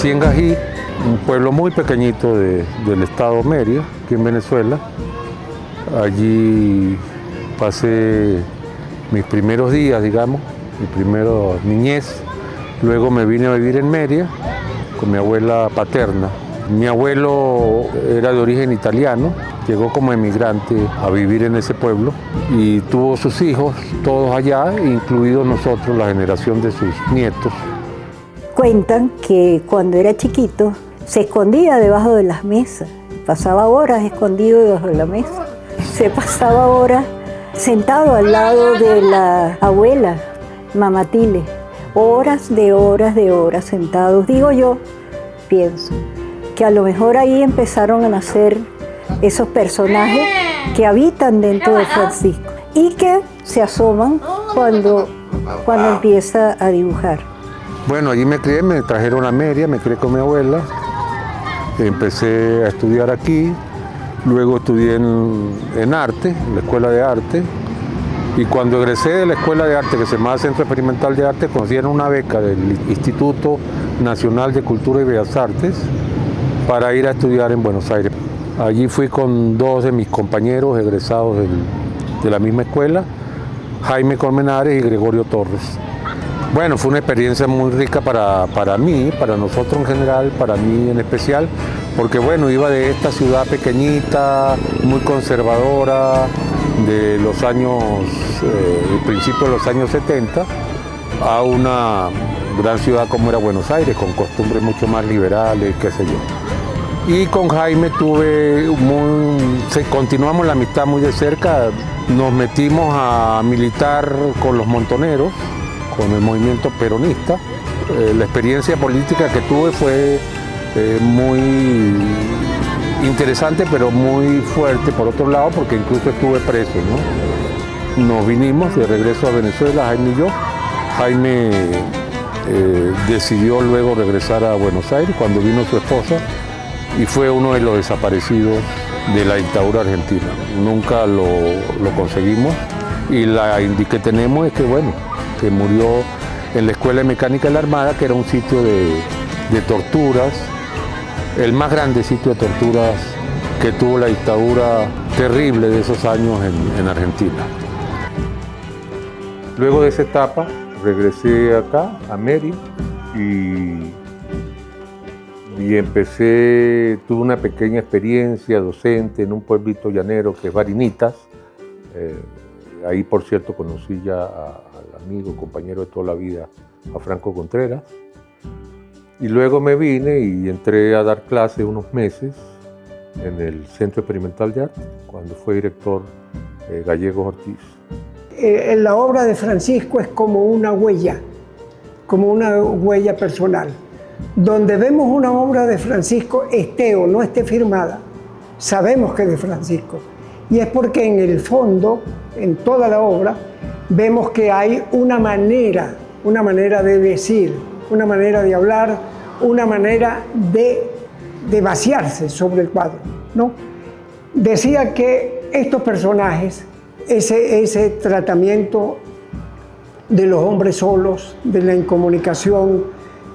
Nací en Gají, un pueblo muy pequeñito del estado Mérida, aquí en Venezuela. Allí pasé mis primeros días, digamos, mi primera niñez. Luego me vine a vivir en Mérida con mi abuela paterna. Mi abuelo era de origen italiano, llegó como emigrante a vivir en ese pueblo y tuvo sus hijos, todos allá, incluidos nosotros, la generación de sus nietos. Cuentan que cuando era chiquito se escondía debajo de las mesas, pasaba horas escondido debajo de la mesa, se pasaba horas sentado al lado de la abuela, Mamá Tile, horas sentados. Digo yo, pienso, que a lo mejor ahí empezaron a nacer esos personajes que habitan dentro de Francisco y que se asoman cuando empieza a dibujar. Bueno, allí me crié, me trajeron a Mérida, me crié con mi abuela, empecé a estudiar aquí, luego estudié en arte, en la Escuela de Arte, y cuando egresé de la Escuela de Arte, que se llamaba Centro Experimental de Arte, consiguieron una beca del Instituto Nacional de Cultura y Bellas Artes para ir a estudiar en Buenos Aires. Allí fui con dos de mis compañeros egresados de la misma escuela, Jaime Colmenares y Gregorio Torres. Bueno, fue una experiencia muy rica para mí, para nosotros en general, para mí en especial, porque bueno, iba de esta ciudad pequeñita, muy conservadora, de los años, el principio de los años 70, a una gran ciudad como era Buenos Aires, con costumbres mucho más liberales, qué sé yo. Y con Jaime continuamos la amistad muy de cerca, nos metimos a militar con los montoneros, con el movimiento peronista. La experiencia política que tuve fue muy interesante, pero muy fuerte por otro lado, porque incluso estuve preso, ¿no? Nos vinimos de regreso a Venezuela, Jaime y yo. Jaime decidió luego regresar a Buenos Aires cuando vino su esposa y fue uno de los desaparecidos de la dictadura argentina. Nunca lo conseguimos y la que tenemos es que, bueno, que murió en la Escuela de Mecánica de la Armada, que era un sitio de torturas, el más grande sitio de torturas que tuvo la dictadura terrible de esos años en Argentina. Luego de esa etapa regresé acá, a Mérida, y tuve una pequeña experiencia docente en un pueblito llanero que es Varinitas. Ahí, por cierto, conocí ya al amigo, compañero de toda la vida, a Franco Contreras. Y luego me vine y entré a dar clases unos meses en el Centro Experimental de Arte, cuando fue director Gallegos Ortiz. La obra de Francisco es como una huella personal. Donde vemos una obra de Francisco, esté o no esté firmada, sabemos que es de Francisco. Y es porque en el fondo, en toda la obra, vemos que hay una manera de decir, una manera de hablar, una manera de vaciarse sobre el cuadro, ¿no? Decía que estos personajes, ese tratamiento de los hombres solos, de la incomunicación,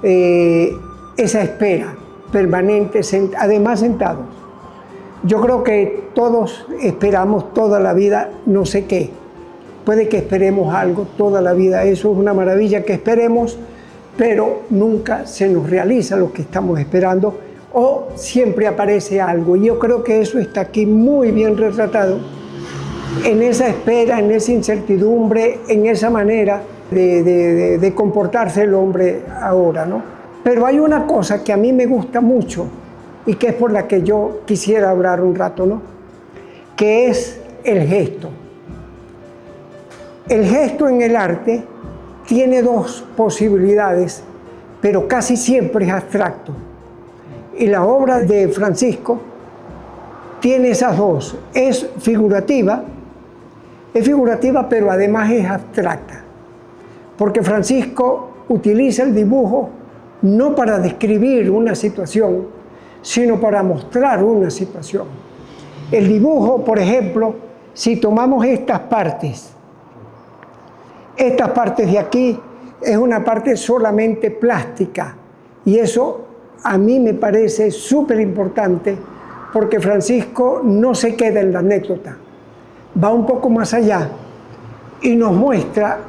esa espera permanente, además sentados. Yo creo que todos esperamos toda la vida no sé qué. Puede que esperemos algo toda la vida, eso es una maravilla que esperemos, pero nunca se nos realiza lo que estamos esperando o siempre aparece algo. Y yo creo que eso está aquí muy bien retratado, en esa espera, en esa incertidumbre, en esa manera de comportarse el hombre ahora, ¿no? Pero hay una cosa que a mí me gusta mucho y que es por la que yo quisiera hablar un rato, ¿no? Que es el gesto. El gesto en el arte tiene dos posibilidades, pero casi siempre es abstracto. Y la obra de Francisco tiene esas dos. Es figurativa, pero además es abstracta. Porque Francisco utiliza el dibujo no para describir una situación, sino para mostrar una situación. El dibujo, por ejemplo, si tomamos estas partes de aquí, es una parte solamente plástica, y eso a mí me parece súper importante porque Francisco no se queda en la anécdota, va un poco más allá y nos muestra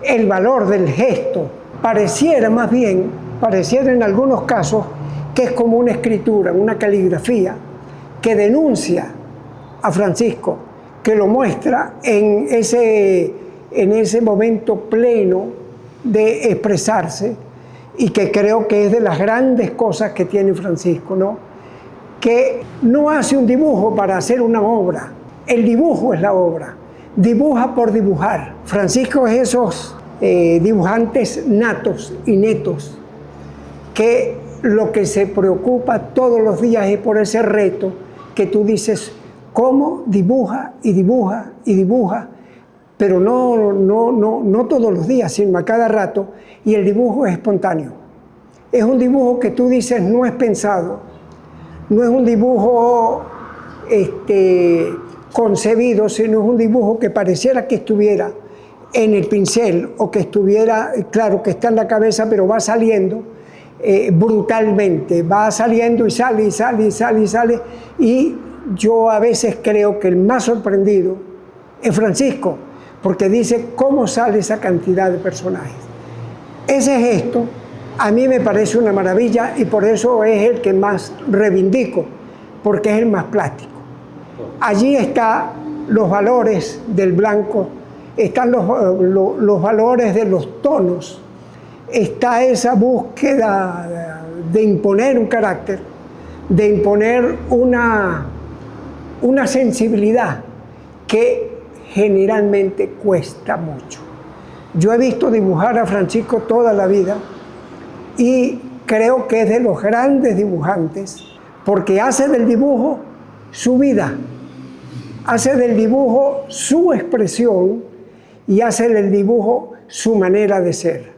el valor del gesto. Pareciera en algunos casos, que es como una escritura, una caligrafía, que denuncia a Francisco, que lo muestra en ese momento pleno de expresarse, y que creo que es de las grandes cosas que tiene Francisco, ¿no? Que no hace un dibujo para hacer una obra, el dibujo es la obra, dibuja por dibujar. Francisco es esos dibujantes natos y netos, que lo que se preocupa todos los días es por ese reto que tú dices, cómo dibuja y dibuja y dibuja, pero no todos los días, sino a cada rato, y el dibujo es espontáneo. Es un dibujo que tú dices no es pensado, no es un dibujo concebido, sino es un dibujo que pareciera que estuviera en el pincel o que estuviera, claro, que está en la cabeza, pero va saliendo brutalmente, va saliendo y sale, y sale, y sale, y sale. Y yo a veces creo que el más sorprendido es Francisco, porque dice cómo sale esa cantidad de personajes. Ese gesto a mí me parece una maravilla y por eso es el que más reivindico, porque es el más plástico. Allí están los valores del blanco, están los valores de los tonos, está esa búsqueda de imponer un carácter, de imponer una sensibilidad que generalmente cuesta mucho. Yo he visto dibujar a Francisco toda la vida y creo que es de los grandes dibujantes porque hace del dibujo su vida, hace del dibujo su expresión y hace del dibujo su manera de ser.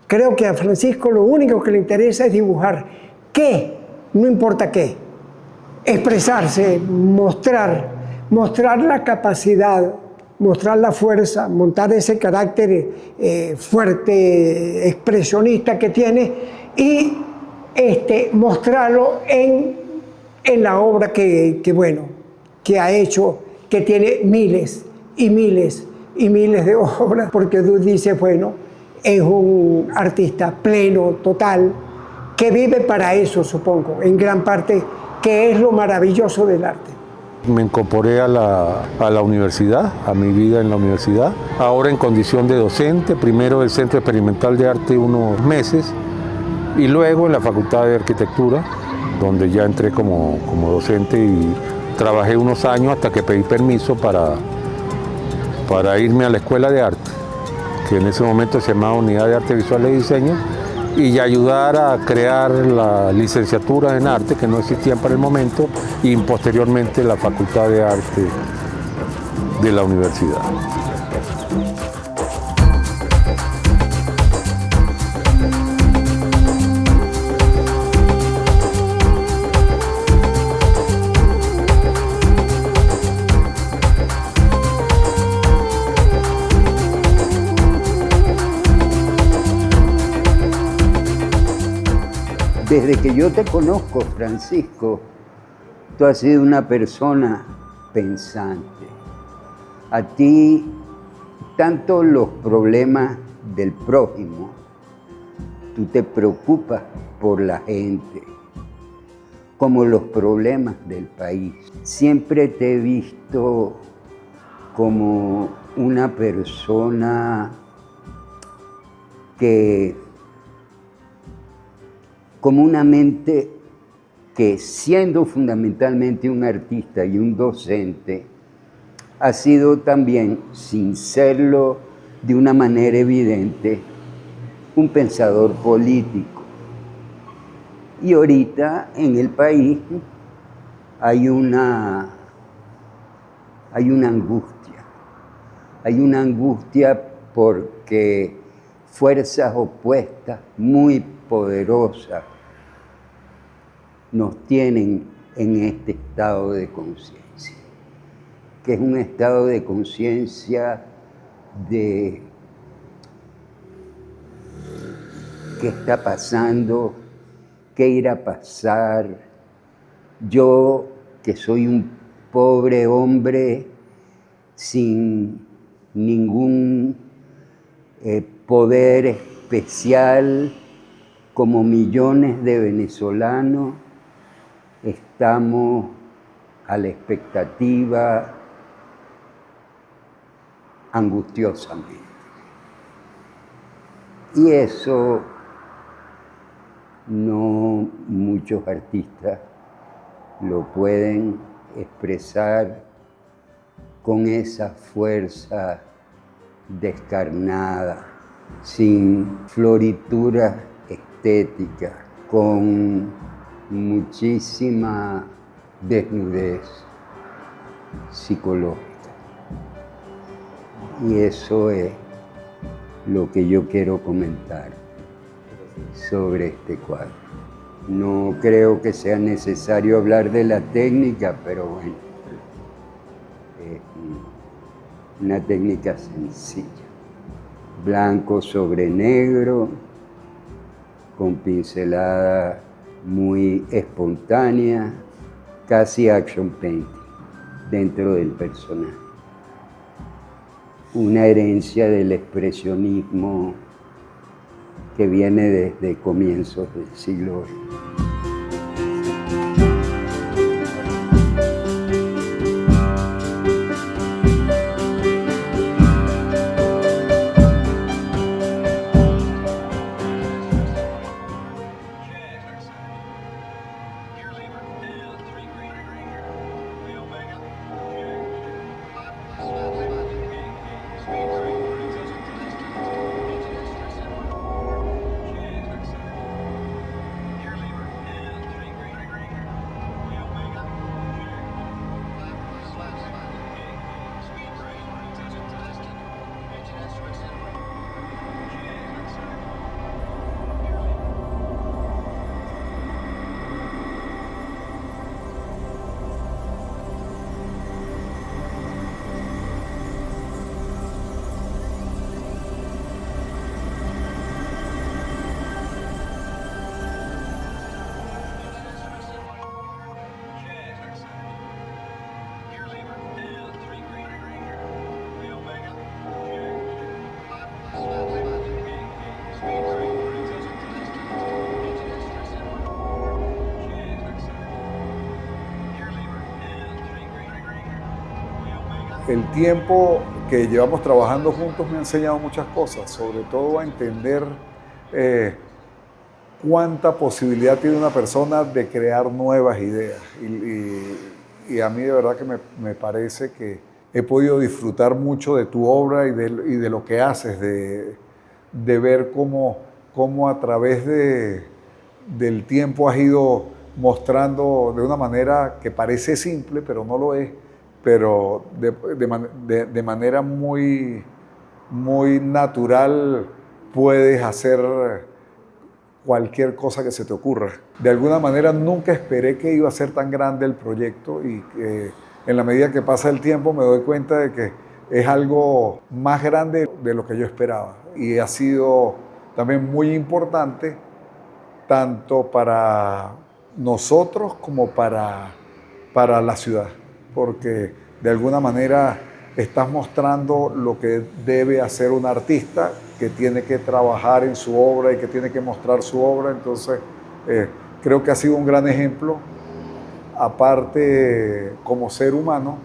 Creo que a Francisco lo único que le interesa es dibujar. ¿Qué? No importa qué. Expresarse, mostrar la capacidad, mostrar la fuerza, montar ese carácter fuerte, expresionista que tiene y mostrarlo en la obra que ha hecho, que tiene miles y miles y miles de obras, porque tú dices, es un artista pleno, total, que vive para eso, supongo, en gran parte, que es lo maravilloso del arte. Me incorporé a la universidad, a mi vida en la universidad, ahora en condición de docente, primero del Centro Experimental de Arte unos meses y luego en la Facultad de Arquitectura, donde ya entré como docente y trabajé unos años hasta que pedí permiso para irme a la Escuela de Arte, que en ese momento se llamaba Unidad de Arte Visual y Diseño, y ayudar a crear las licenciaturas en arte que no existían para el momento y posteriormente la Facultad de Arte de la universidad. Desde que yo te conozco, Francisco, tú has sido una persona pensante. A ti, tanto los problemas del prójimo, tú te preocupas por la gente, como los problemas del país. Siempre te he visto como una persona como una mente que, siendo fundamentalmente un artista y un docente, ha sido también, sin serlo de una manera evidente, un pensador político. Y ahorita en el país hay una angustia porque fuerzas opuestas muy poderosas nos tienen en este estado de conciencia, que es un estado de conciencia de qué está pasando qué irá a pasar. Yo, que soy un pobre hombre sin ningún poder especial, como millones de venezolanos, estamos a la expectativa angustiosamente. Y eso no muchos artistas lo pueden expresar con esa fuerza descarnada, sin floritura estética, con muchísima desnudez psicológica. Y eso es lo que yo quiero comentar sobre este cuadro. No creo que sea necesario hablar de la técnica, pero bueno, es una técnica sencilla. Blanco sobre negro, con pincelada muy espontánea, casi action painting dentro del personaje. Una herencia del expresionismo que viene desde comienzos del siglo XX. El tiempo que llevamos trabajando juntos me ha enseñado muchas cosas, sobre todo a entender cuánta posibilidad tiene una persona de crear nuevas ideas. Y a mí de verdad que me parece que he podido disfrutar mucho de tu obra y de lo que haces, de ver cómo a través del tiempo has ido mostrando de una manera que parece simple, pero no lo es, pero de manera muy, muy natural puedes hacer cualquier cosa que se te ocurra. De alguna manera nunca esperé que iba a ser tan grande el proyecto y en la medida que pasa el tiempo me doy cuenta de que es algo más grande de lo que yo esperaba. Y ha sido también muy importante tanto para nosotros como para la ciudad, porque de alguna manera estás mostrando lo que debe hacer un artista que tiene que trabajar en su obra y que tiene que mostrar su obra. Entonces, creo que ha sido un gran ejemplo. Aparte, como ser humano,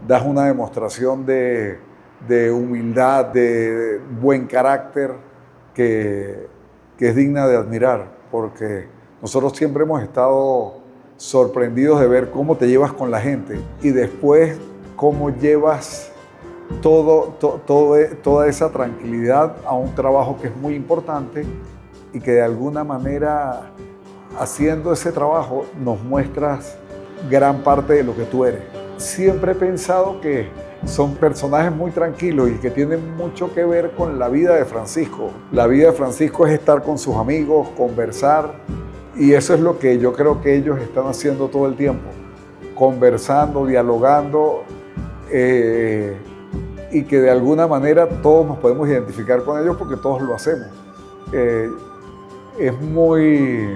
das una demostración de humildad, de buen carácter, que es digna de admirar, porque nosotros siempre hemos estado sorprendidos de ver cómo te llevas con la gente y después cómo llevas toda esa tranquilidad a un trabajo que es muy importante y que de alguna manera, haciendo ese trabajo, nos muestras gran parte de lo que tú eres. Siempre he pensado que son personajes muy tranquilos y que tienen mucho que ver con la vida de Francisco. La vida de Francisco es estar con sus amigos, conversar, y eso es lo que yo creo que ellos están haciendo todo el tiempo, conversando, dialogando, y que de alguna manera todos nos podemos identificar con ellos porque todos lo hacemos. es muy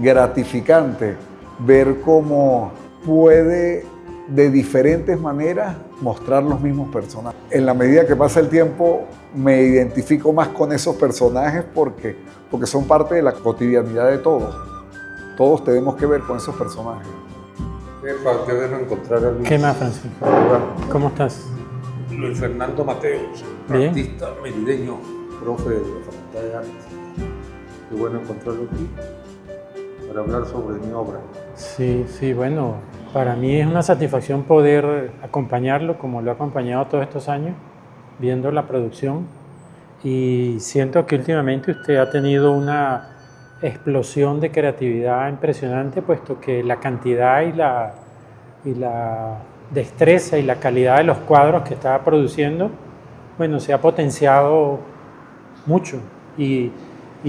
gratificante ver cómo puede de diferentes maneras mostrar los mismos personajes. En la medida que pasa el tiempo me identifico más con esos personajes porque son parte de la cotidianidad de todos. Todos tenemos que ver con esos personajes. Qué bueno encontrar a Luis. ¿Qué más, Francisco? ¿Cómo estás? Luis Fernando Mateos, Bien. artista merideño, profe de la Facultad de Arte. Qué bueno encontrarlo aquí para hablar sobre mi obra. Sí, bueno, para mí es una satisfacción poder acompañarlo como lo he acompañado todos estos años, viendo la producción. Y siento que últimamente usted ha tenido una explosión de creatividad impresionante, puesto que la cantidad y la destreza y la calidad de los cuadros que estaba produciendo, bueno, se ha potenciado mucho. Y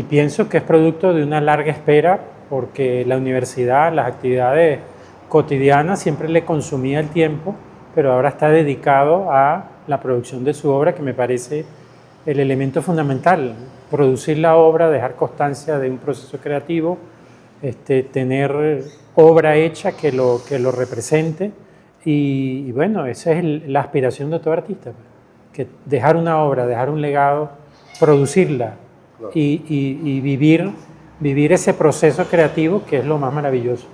pienso que es producto de una larga espera, porque la universidad, las actividades cotidianas siempre le consumía el tiempo, pero ahora está dedicado a la producción de su obra, que me parece el elemento fundamental. Producir la obra, dejar constancia de un proceso creativo, tener obra hecha que lo represente, y bueno, esa es la aspiración de todo artista, que dejar una obra, dejar un legado, producirla, claro, y vivir ese proceso creativo, que es lo más maravilloso.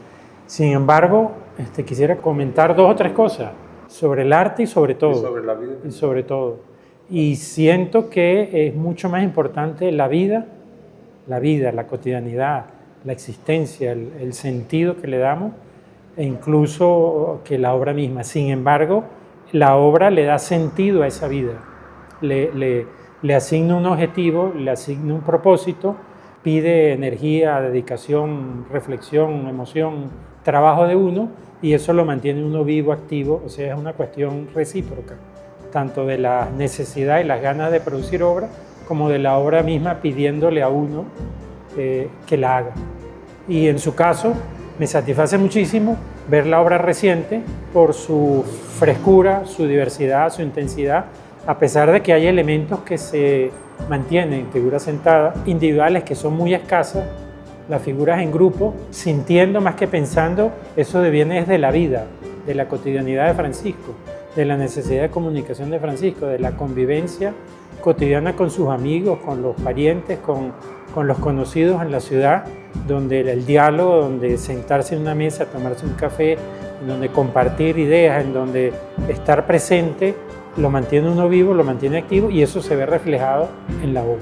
Sin embargo, quisiera comentar 2 o 3 cosas sobre el arte y sobre todo. Y sobre la vida. Y sobre todo. Y siento que es mucho más importante la vida, la cotidianidad, la existencia, el sentido que le damos, e incluso que la obra misma. Sin embargo, la obra le da sentido a esa vida, le asigna un objetivo, le asigna un propósito, pide energía, dedicación, reflexión, emoción, trabajo de uno, y eso lo mantiene uno vivo, activo. O sea, es una cuestión recíproca, tanto de la necesidad y las ganas de producir obra, como de la obra misma pidiéndole a uno que la haga. Y en su caso, me satisface muchísimo ver la obra reciente por su frescura, su diversidad, su intensidad, a pesar de que hay elementos que se mantienen, figuras sentadas, individuales que son muy escasas, las figuras en grupo, sintiendo más que pensando. Eso deviene desde la vida, de la cotidianidad de Francisco, de la necesidad de comunicación de Francisco, de la convivencia cotidiana con sus amigos, con los parientes, con los conocidos en la ciudad, donde el diálogo, donde sentarse en una mesa, tomarse un café, en donde compartir ideas, en donde estar presente, lo mantiene uno vivo, lo mantiene activo, y eso se ve reflejado en la obra.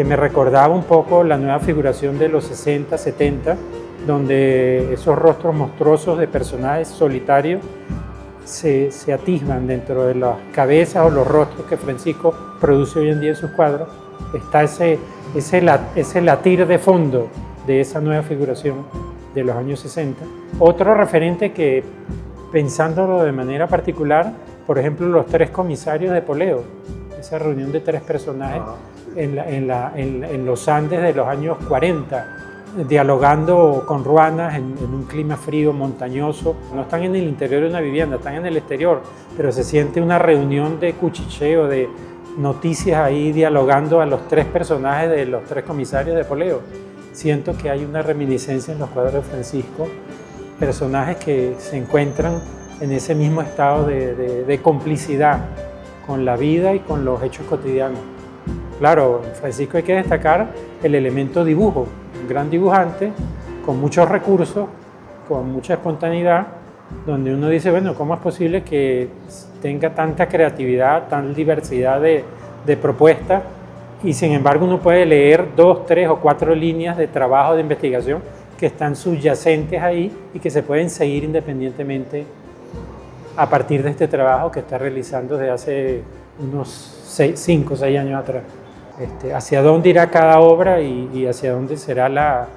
Me recordaba un poco la nueva figuración de los 60, 70, donde esos rostros monstruosos de personajes solitarios se atisban dentro de las cabezas o los rostros que Francisco produce hoy en día en sus cuadros. Está ese latir de fondo de esa nueva figuración de los años 60. Otro referente que, pensándolo de manera particular, por ejemplo, los 3 comisarios de Poleo, esa reunión de 3 personajes en los Andes de los años 40, dialogando con ruanas en un clima frío, montañoso. No están en el interior de una vivienda, están en el exterior, pero se siente una reunión de cuchicheo, de noticias ahí, dialogando a los 3 personajes de los 3 comisarios de Poleo. Siento que hay una reminiscencia en los cuadros de Francisco, personajes que se encuentran en ese mismo estado de complicidad con la vida y con los hechos cotidianos. Claro, en Francisco hay que destacar el elemento dibujo, un gran dibujante, con muchos recursos, con mucha espontaneidad, donde uno dice, bueno, ¿cómo es posible que tenga tanta creatividad, tan diversidad de propuestas? Y sin embargo uno puede leer 2, 3 o 4 líneas de trabajo de investigación que están subyacentes ahí y que se pueden seguir independientemente a partir de este trabajo que está realizando desde hace unos 5 o 6 años atrás. Hacia dónde irá cada obra y hacia dónde será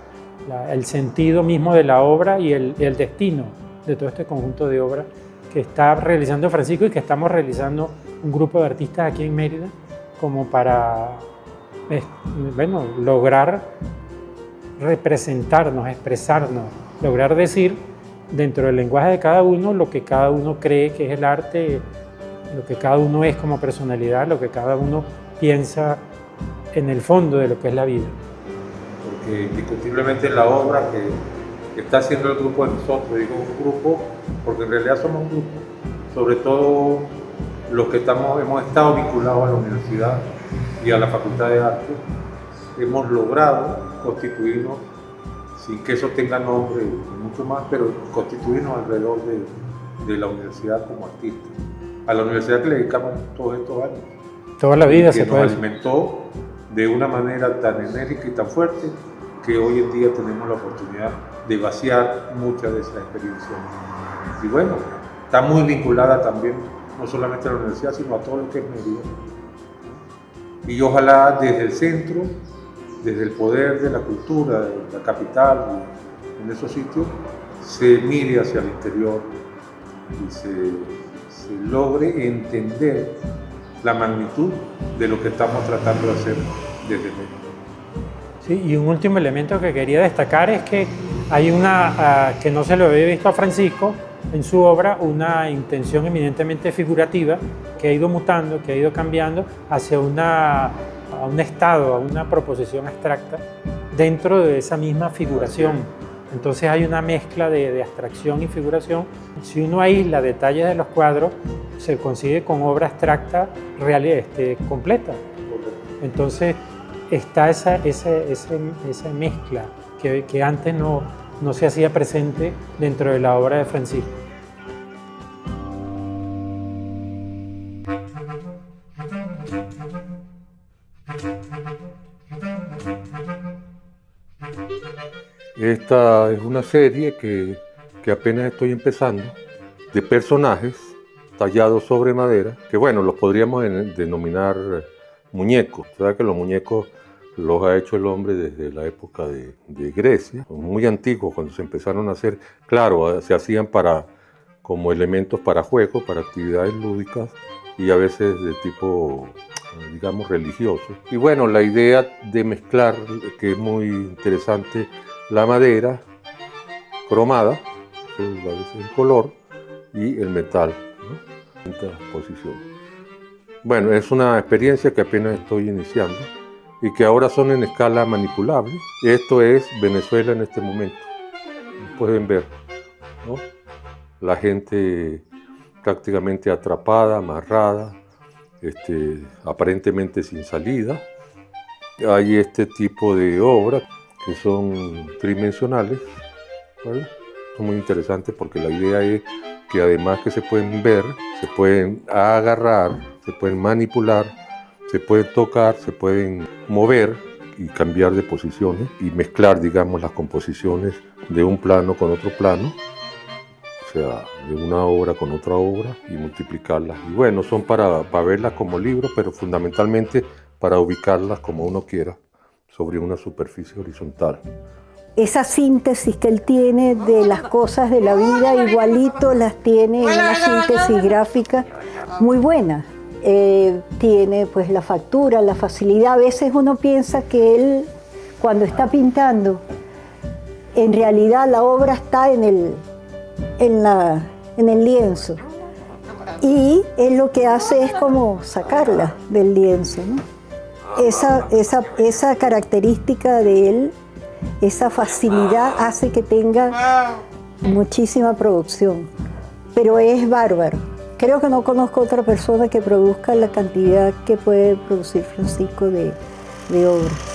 el sentido mismo de la obra y el destino de todo este conjunto de obras que está realizando Francisco y que estamos realizando un grupo de artistas aquí en Mérida, como para lograr representarnos, expresarnos, lograr decir dentro del lenguaje de cada uno lo que cada uno cree que es el arte, lo que cada uno es como personalidad, lo que cada uno piensa en el fondo de lo que es la vida. que indiscutiblemente la obra que está haciendo el grupo de nosotros, digo un grupo porque en realidad somos un grupo, sobre todo los que hemos estado vinculados a la universidad y a la Facultad de Arte, hemos logrado constituirnos, sin que eso tenga nombre y mucho más, pero constituirnos alrededor de la universidad como artistas. A la universidad que le dedicamos todos estos años. Toda la vida que se puede nos alimentó de una manera tan enérgica y tan fuerte que hoy en día tenemos la oportunidad de vaciar muchas de esas experiencias. Y bueno, está muy vinculada también, no solamente a la universidad, sino a todo lo que es Mérida. Y ojalá desde el centro, desde el poder de la cultura, de la capital, en esos sitios, se mire hacia el interior y se logre entender la magnitud de lo que estamos tratando de hacer desde Mérida. Sí, y un último elemento que quería destacar es que hay que no se lo había visto a Francisco en su obra, una intención eminentemente figurativa que ha ido mutando, que ha ido cambiando hacia a un estado, a una proposición abstracta dentro de esa misma figuración. Entonces hay una mezcla de abstracción y figuración. Si uno aísla detalles de los cuadros, se consigue con obra abstracta completa. Entonces está esa mezcla que antes no se hacía presente dentro de la obra de Francisco. Esta es una serie que apenas estoy empezando, de personajes tallados sobre madera, que bueno, los podríamos denominar muñecos. Sabes que los muñecos los ha hecho el hombre desde la época de Grecia, muy antiguos, cuando se empezaron a hacer, claro, se hacían como elementos para juegos, para actividades lúdicas y a veces de tipo, digamos, religioso. Y bueno, la idea de mezclar, que es muy interesante, la madera cromada, a veces el color, y el metal, ¿no? En estas posiciones. Bueno, es una experiencia que apenas estoy iniciando y que ahora son en escala manipulable. Esto es Venezuela en este momento. Pueden ver, ¿no? La gente prácticamente atrapada, amarrada, aparentemente sin salida. Hay este tipo de obras que son tridimensionales, ¿vale? Son muy interesantes porque la idea es que además que se pueden ver, se pueden agarrar, se pueden manipular, se pueden tocar, se pueden mover y cambiar de posiciones y mezclar, digamos, las composiciones de un plano con otro plano, o sea, de una obra con otra obra y multiplicarlas. Y bueno, son para verlas como libros, pero fundamentalmente para ubicarlas como uno quiera, sobre una superficie horizontal. Esa síntesis que él tiene de las cosas de la vida, igualito las tiene en una síntesis gráfica muy buena. Tiene pues la factura, la facilidad. A veces uno piensa que él, cuando está pintando, en realidad la obra está en el lienzo. Y él lo que hace es como sacarla del lienzo, ¿no? Esa característica de él, esa facilidad hace que tenga muchísima producción, pero es bárbaro. Creo que no conozco otra persona que produzca la cantidad que puede producir Francisco de obras.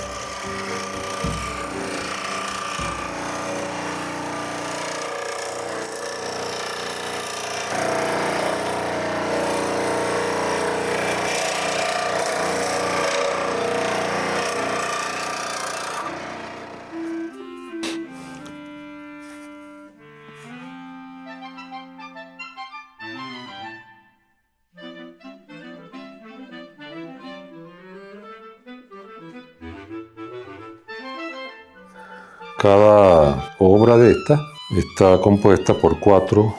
Cada obra de esta está compuesta por 4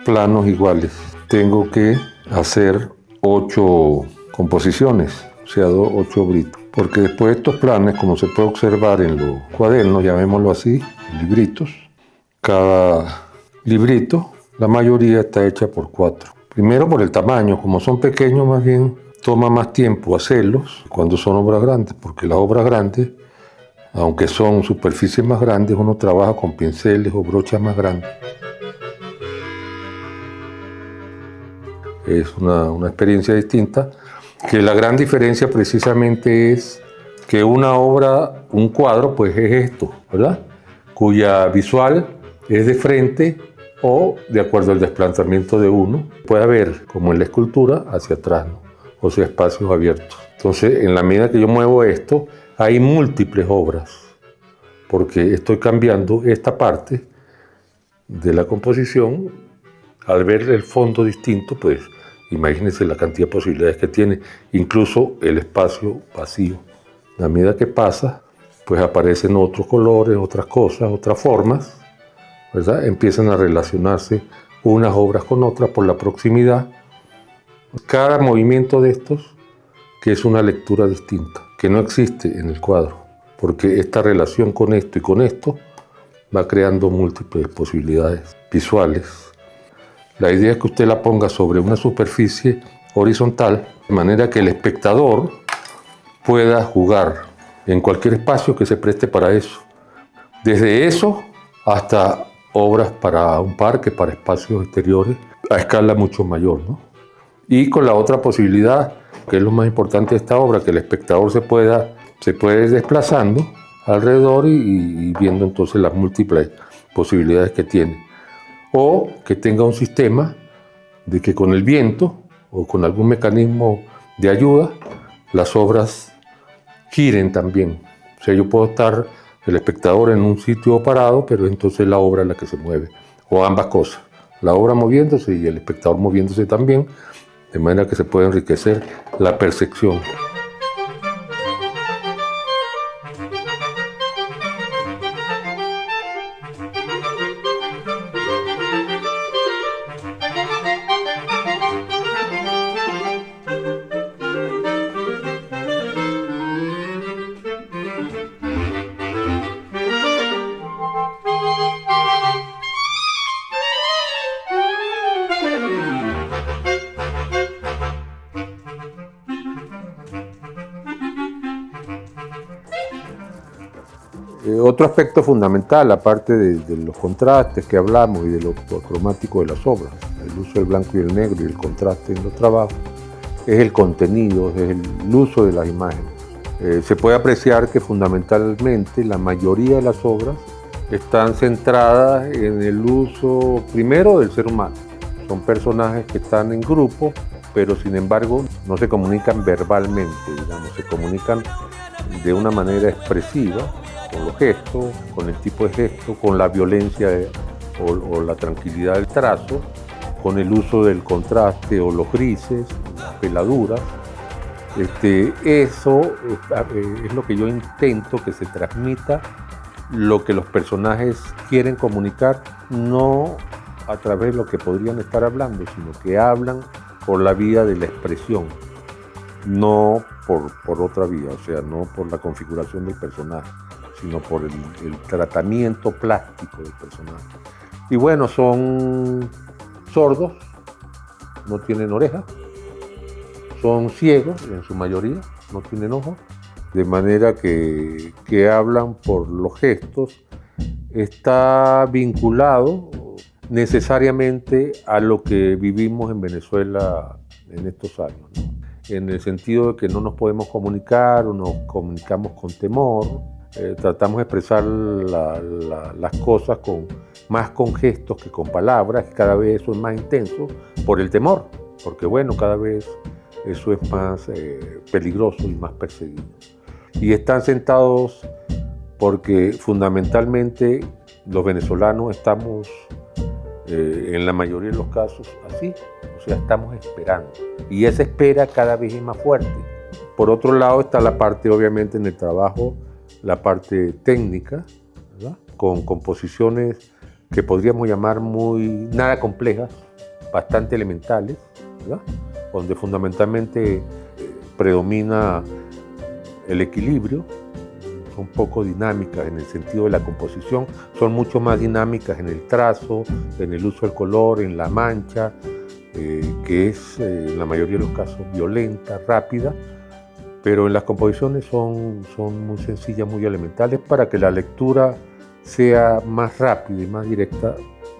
planos iguales. Tengo que hacer 8 composiciones, o sea, 8 obritos. Porque después de estos planes, como se puede observar en los cuadernos, llamémoslo así, libritos, cada librito, la mayoría está hecha por 4. Primero por el tamaño, como son pequeños más bien, toma más tiempo hacerlos cuando son obras grandes, porque las obras grandes Aunque son superficies más grandes, uno trabaja con pinceles o brochas más grandes. Es una experiencia distinta, que la gran diferencia precisamente es que una obra, un cuadro, pues es esto, ¿verdad? Cuya visual es de frente o de acuerdo al desplazamiento de uno. Puede haber, como en la escultura, hacia atrás, ¿no? O sea, espacios abiertos. Entonces, en la medida que yo muevo esto, hay múltiples obras, porque estoy cambiando esta parte de la composición. Al ver el fondo distinto, pues imagínense la cantidad de posibilidades que tiene, incluso el espacio vacío. A medida que pasa, pues aparecen otros colores, otras cosas, otras formas, ¿verdad? Empiezan a relacionarse unas obras con otras por la proximidad. Cada movimiento de estos, que es una lectura distinta, que no existe en el cuadro, porque esta relación con esto y con esto va creando múltiples posibilidades visuales. La idea es que usted la ponga sobre una superficie horizontal, de manera que el espectador pueda jugar en cualquier espacio que se preste para eso. Desde eso hasta obras para un parque, para espacios exteriores, a escala mucho mayor, ¿no? Y con la otra posibilidad, que es lo más importante de esta obra, que el espectador se puede ir desplazando alrededor y viendo entonces las múltiples posibilidades que tiene. O que tenga un sistema de que con el viento o con algún mecanismo de ayuda, las obras giren también. O sea, yo puedo estar el espectador en un sitio parado, pero entonces la obra es la que se mueve. O ambas cosas, la obra moviéndose y el espectador moviéndose también, de manera que se puede enriquecer la percepción. Otro aspecto fundamental, aparte de los contrastes que hablamos y de lo cromático de las obras, el uso del blanco y el negro y el contraste en los trabajos, es el contenido, es el uso de las imágenes. Se puede apreciar que fundamentalmente la mayoría de las obras están centradas en el uso primero del ser humano. Son personajes que están en grupo, pero sin embargo no se comunican verbalmente, digamos, se comunican de una manera expresiva, con los gestos, con el tipo de gesto, con la violencia o la tranquilidad del trazo, con el uso del contraste o los grises, las peladuras. Eso es lo que yo intento que se transmita, lo que los personajes quieren comunicar, no a través de lo que podrían estar hablando, sino que hablan por la vía de la expresión, no por otra vía, o sea, no por la configuración del personaje, sino por el tratamiento plástico del personaje. Y bueno, son sordos, no tienen orejas, son ciegos en su mayoría, no tienen ojos, de manera que hablan por los gestos. Está vinculado necesariamente a lo que vivimos en Venezuela en estos años, ¿no? En el sentido de que no nos podemos comunicar o nos comunicamos con temor. Tratamos de expresar las cosas más con gestos que con palabras, y cada vez eso es más intenso por el temor, porque bueno, cada vez eso es más peligroso y más perseguido. Y están sentados porque fundamentalmente los venezolanos estamos, en la mayoría de los casos, así, o sea, estamos esperando. Y esa espera cada vez es más fuerte. Por otro lado está la parte, obviamente, en el trabajo, la parte técnica, ¿verdad? Con composiciones que podríamos llamar nada complejas, bastante elementales, ¿verdad? Donde fundamentalmente predomina el equilibrio. Son poco dinámicas en el sentido de la composición, son mucho más dinámicas en el trazo, en el uso del color, en la mancha, que es en la mayoría de los casos violenta, rápida, pero en las composiciones son muy sencillas, muy elementales, para que la lectura sea más rápida y más directa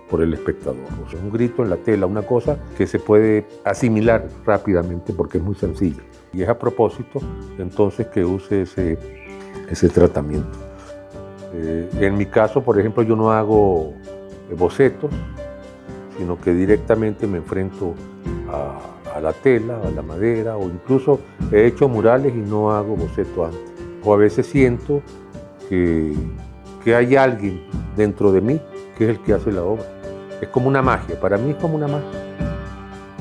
por el espectador. O sea, un grito en la tela, una cosa que se puede asimilar rápidamente porque es muy sencilla. Y es a propósito, entonces, que use ese tratamiento. En mi caso, por ejemplo, yo no hago bocetos, sino que directamente me enfrento a la tela, a la madera, o incluso he hecho murales y no hago boceto antes. O a veces siento que hay alguien dentro de mí que es el que hace la obra. Es como una magia, para mí es como una magia.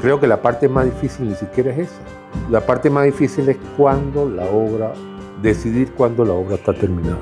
Creo que la parte más difícil ni siquiera es esa. La parte más difícil es decidir cuándo la obra está terminada.